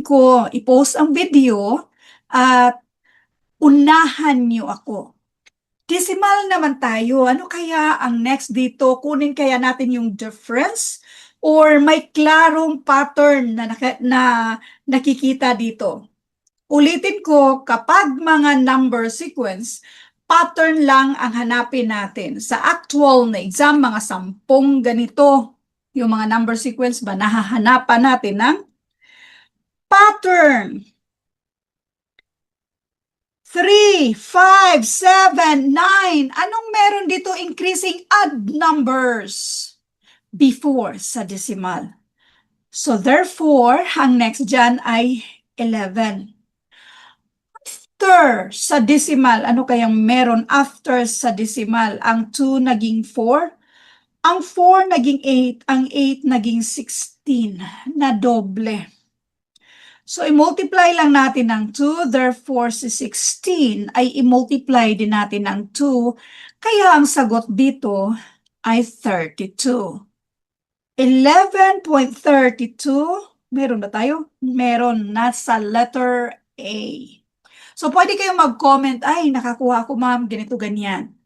ko i-post ang video at unahan niyo ako. Decimal naman tayo. Ano kaya ang next dito? Kunin kaya natin yung difference or may klarong pattern na nakikita dito? Ulitin ko, kapag mga number sequence, pattern lang ang hanapin natin. Sa actual na exam, mga 10 ganito, yung mga number sequence ba, nahahanapan natin ng pattern. 3, 5, 7, 9. Anong meron dito increasing odd numbers before sa decimal? So therefore, ang next dyan ay 11. After sa decimal, ano kayang meron after sa decimal? Ang 2 naging 4, ang 4 naging 8, ang 8 naging 16 na doble. So, i-multiply lang natin ng 2, therefore si 16 ay i-multiply din natin ng 2, kaya ang sagot dito ay 32. 11.32, meron ba tayo? Meron, nasa letter A. So, pwede kayong mag-comment, ay, nakakuha ko ma'am, ganito, ganyan.